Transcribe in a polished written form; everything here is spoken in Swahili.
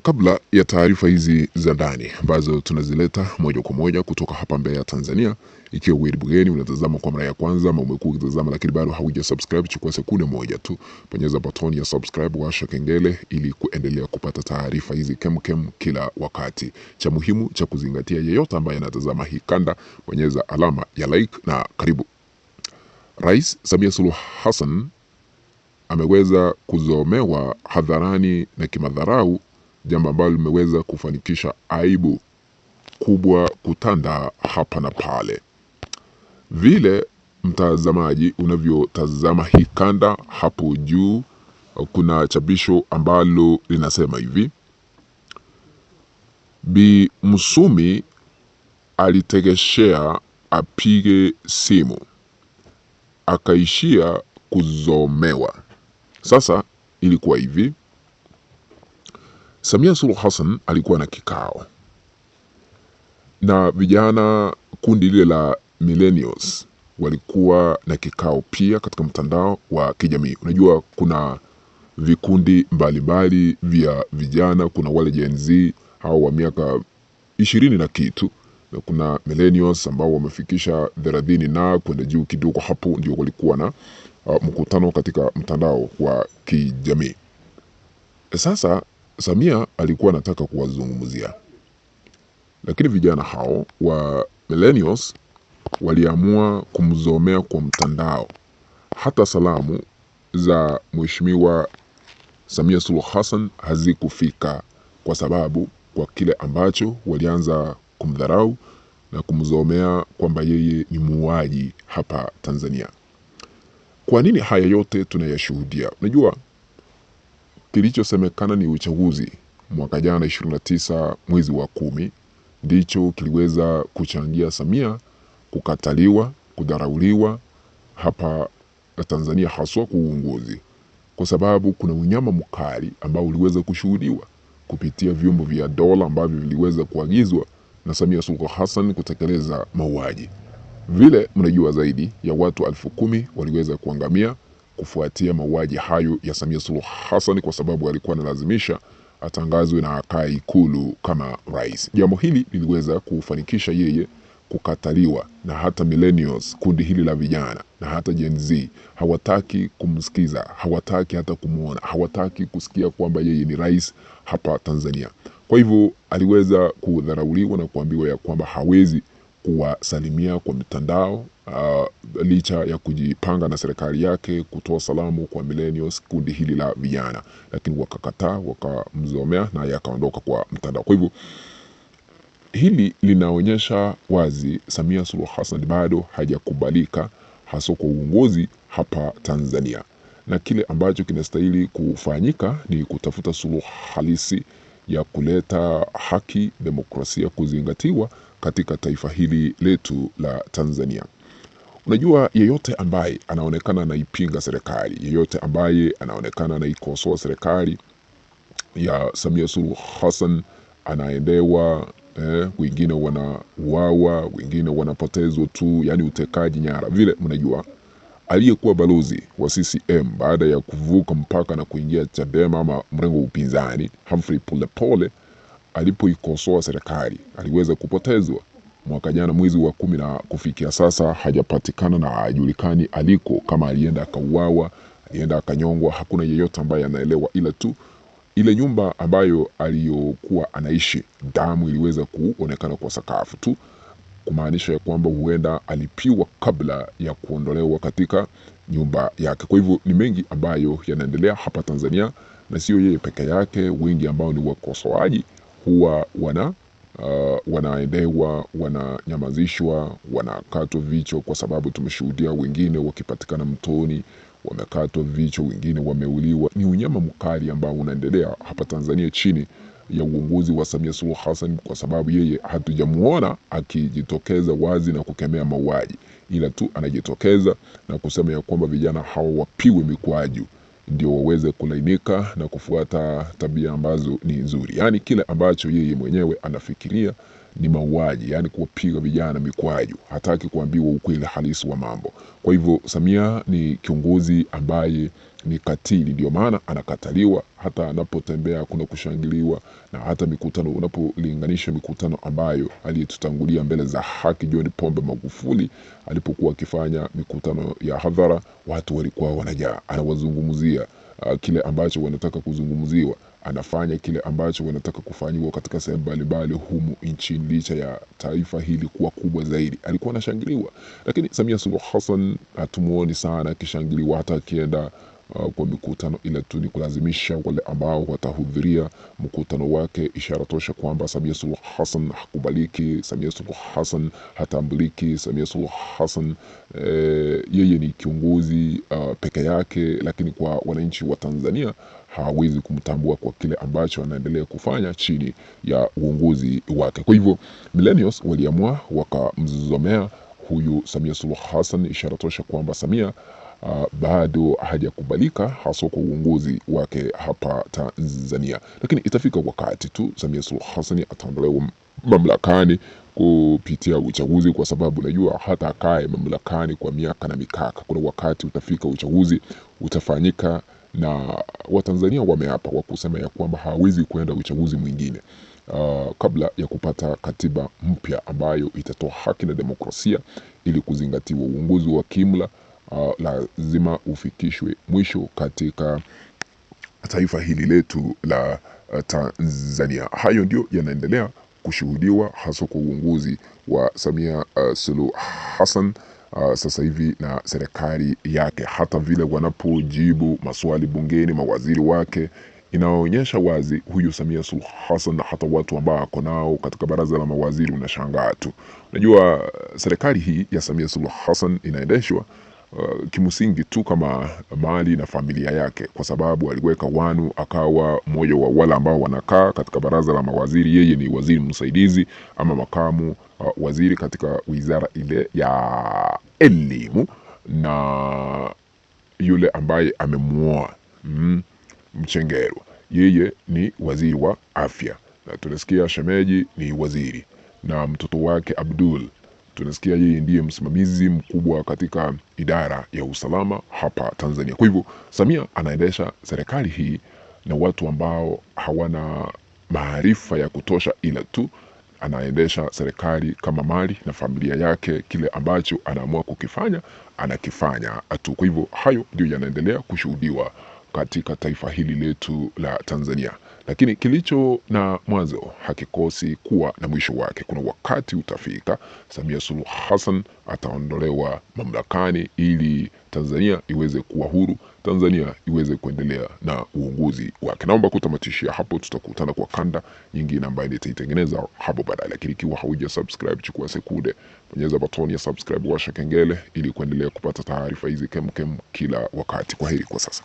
Kabla ya taarifa hizi za ndani ambazo tunazileta moja kwa moja kutoka hapa Mbeya, Tanzania, ikiwa wewe bugeni unatazama kwa mara ya kwanza ama umekuwa ukitazama lakini bado hauja subscribe, chukua sekunde moja tu, bonyeza button ya subscribe, washa kengele ili kuendelea kupata taarifa hizi kemkem kila wakati. Cha muhimu cha kuzingatia, yeyote ambaye anatazama hii kanda, bonyeza alama ya like na karibu. Rais Samia Suluhu Hassan ameweza kuzomewa hadharani na kimadharau, jambo ambalo limeweza kufanikisha aibu kubwa kutanda hapa na pale. Vile mtazamaji unavyotazama hii kanda, hapo juu kuna chapisho ambalo linasema hivi: Bi Msumi alitegeshea apige simu akaishia kuzomewa. Sasa ilikuwa hivi, Samia Suluhu Hassan alikuwa na kikao na vijana, kundi lile la millennials walikuwa na kikao pia katika mtandao wa kijamii. Unajua kuna vikundi mbalimbali vya vijana, kuna wale Gen Z hao wa miaka 20 na kitu, na kuna millennials ambao wamefikisha 30 na kwenda juu kidogo. Hapo ndio walikuwa na mkutano katika mtandao wa kijamii. Sasa Samia alikuwa anataka kuwazungumzia, lakini vijana hao wa millennials waliamua kumzomea kwa mtandao. Hata salamu za Mheshimiwa Samia Suluhu Hassan hazikufika, kwa sababu kwa kile ambacho walianza kumdharau na kumzomea kwamba yeye ni muuaji hapa Tanzania. Kwa nini haya yote tunayashuhudia? Unajua, kilichosemekana ni uchaguzi mwaka jana 29 mwezi wa 10 ndicho kiliweza kuchangia Samia kukataliwa, kudharauliwa hapa Tanzania, haswa kwa uongozi, kwa sababu kuna unyama mkali ambao uliweza kushuhudiwa kupitia vyombo vya dola ambavyo viliweza kuagizwa na Samia Suluhu Hassan kutekeleza mauaji. Vile mnajua zaidi ya watu 10,000 waliweza kuangamia kufuatia mauaji hayo ya Samia Suluhu Hassan, kwa sababu alikuwa analazimisha atangazwe na akae Ikulu kama rais. Jambo hili liliweza kufanikisha yeye kukataliwa, na hata millennials, kundi hili la vijana, na hata Gen Z hawataki kumsikiza, hawataki hata kumuona, hawataki kusikia kwamba yeye ni rais hapa Tanzania. Kwa hivyo aliweza kudharauliwa na kuambiwa ya kwamba hawezi kuwasalimia kwa mitandao, licha ya kujipanga na serikali yake kutoa salamu kwa millennials, kundi hili la vijana, lakini wakakataa, wakamzomea na yakaondoka kwa mtandao. Kwa hivyo hili linaonyesha wazi Samia Suluhu Hassan bado hajakubalika hasa kwa uongozi hapa Tanzania, na kile ambacho kinastahili kufanyika ni kutafuta suluhu halisi ya kuleta haki, demokrasia kuzingatiwa katika taifa hili letu la Tanzania. Unajua, yeyote ambaye anaonekana anaipinga serikali, yeyote ambaye anaonekana anaikosoa serikali ya Samia Suluhu Hassan anaendewa, wengine wanauawa, wengine wanapotezwa tu, yani utekaji nyara. Vile mnajua aliyekuwa balozi wa CCM baada ya kuvuka mpaka na kuingia Chadema ama mrengo upinzani, Humphrey Polepole, alipoikosoa serikali aliweza kupotezwa mwaka jana mwezi wa 10, na kufikia sasa hajapatikana na hajulikani aliko, kama alienda akauawa, alienda akanyongwa, hakuna yeyote ambaye anaelewa, ila tu ile nyumba ambayo aliyokuwa anaishi, damu iliweza kuonekana kwa sakafu tu, kumaanisha ya kwamba huenda alipiwa kabla ya kuondolewa katika nyumba yake. Kwa hivyo ni mengi ambayo yanaendelea hapa Tanzania, na sio yeye peke yake. Wengi ambao ni wakosoaji huwa wanaendewa, wananyamazishwa, wanakatwa vichwa, kwa sababu tumeshuhudia wengine wakipatikana mtoni wamekatwa vichwa, wengine wameuliwa. Ni unyama mkali ambao unaendelea hapa Tanzania chini ya uongozi wa Samia Suluhu Hassan, kwa sababu yeye hatujamuona akijitokeza wazi na kukemea mauaji, ila tu anajitokeza na kusema ya kwamba vijana hawa wapiwe mikwaju ndio waweze kulainika na kufuata tabia ambazo ni nzuri. Yani kile ambacho yeye mwenyewe anafikiria ni mauaji, yani kuwapiga vijana mikwaju, hataki kuambiwa ukweli halisi wa mambo. Kwa hivyo Samia ni kiongozi ambaye ni katili, ndio maana anakataliwa. Hata anapotembea kuna kushangiliwa, na hata mikutano, unapolinganisha mikutano ambayo aliyetutangulia mbele za haki John Pombe Magufuli alipokuwa akifanya mikutano ya hadhara, watu walikuwa wanajaa, anawazungumzia kile ambacho wanataka kuzungumziwa, anafanya kile ambacho wanataka kufanyiwa katika sehemu mbalimbali humu nchini. Licha ya taifa hili kuwa kubwa zaidi, alikuwa anashangiliwa. Lakini Samia Suluhu Hassan hatumuoni sana akishangiliwa, hata akienda kwa mikutano, ila tu ni kulazimisha wale ambao watahudhuria mkutano wake, ishara tosha kwamba Samia Suluhu Hassan hakubaliki, Samia Suluhu Hassan hatambuliki, Samia Suluhu Hassan yeye ni kiongozi peke yake, lakini kwa wananchi wa Tanzania hawezi kumtambua kwa kile ambacho anaendelea kufanya chini ya uongozi wake. Kwa hivyo millennials waliamua wakamzomea huyu Samia Suluhu Hassan, ishara tosha kwamba Samia bado hajakubalika hasa kwa uongozi wake hapa Tanzania. Lakini itafika wakati tu Samia Suluhu Hassan ataondolewa mamlakani kupitia uchaguzi, kwa sababu najua hata akae mamlakani kwa miaka na mikaka. Kuna wakati utafika, uchaguzi utafanyika, na Watanzania wameapa wa kusema ya kwamba hawezi kwenda uchaguzi mwingine kabla ya kupata katiba mpya ambayo itatoa haki na demokrasia ili kuzingatiwa. Uongozi wa kimla lazima ufikishwe mwisho katika taifa hili letu la Tanzania. Hayo ndio yanaendelea kushuhudiwa hasa kwa uongozi wa Samia Suluhu Hassan sasa hivi na serikali yake. Hata vile wanapojibu maswali bungeni mawaziri wake, inaonyesha wazi huyu Samia Suluhu Hassan na hata watu ambao ako nao katika baraza la mawaziri, unashangaa tu. Unajua serikali hii ya Samia Suluhu Hassan inaendeshwa kimsingi tu kama mali na familia yake, kwa sababu aliweka Wanu akawa mmoja wa wale ambao wanakaa katika baraza la mawaziri. Yeye ni waziri msaidizi ama makamu waziri katika wizara ile ya elimu, na yule ambaye amemuoa Mchengerwa, yeye ni waziri wa afya, na tunasikia shemeji ni waziri, na mtoto wake Abdul tunasikia yeye ndiye msimamizi mkubwa katika idara ya usalama hapa Tanzania. Kwa hivyo Samia anaendesha serikali hii na watu ambao hawana maarifa ya kutosha, ila tu anaendesha serikali kama mali na familia yake. Kile ambacho anaamua kukifanya anakifanya tu. Kwa hivyo hayo ndio yanaendelea kushuhudiwa katika taifa hili letu la Tanzania. Lakini kilicho na mwanzo hakikosi kuwa na mwisho wake. Kuna wakati utafika Samia Suluhu Hassan ataondolewa mamlakani ili Tanzania iweze kuwa huru, Tanzania iweze kuendelea na uongozi wake. Naomba kutamatishia hapo, tutakutana kwa kanda nyingine ambayo nitaitengeneza hapo baadaye. Lakini ikiwa hauja subscribe, chukua sekunde, bonyeza button ya subscribe, washa kengele ili kuendelea kupata taarifa hizi kemkem kila wakati. Kwaheri kwa sasa.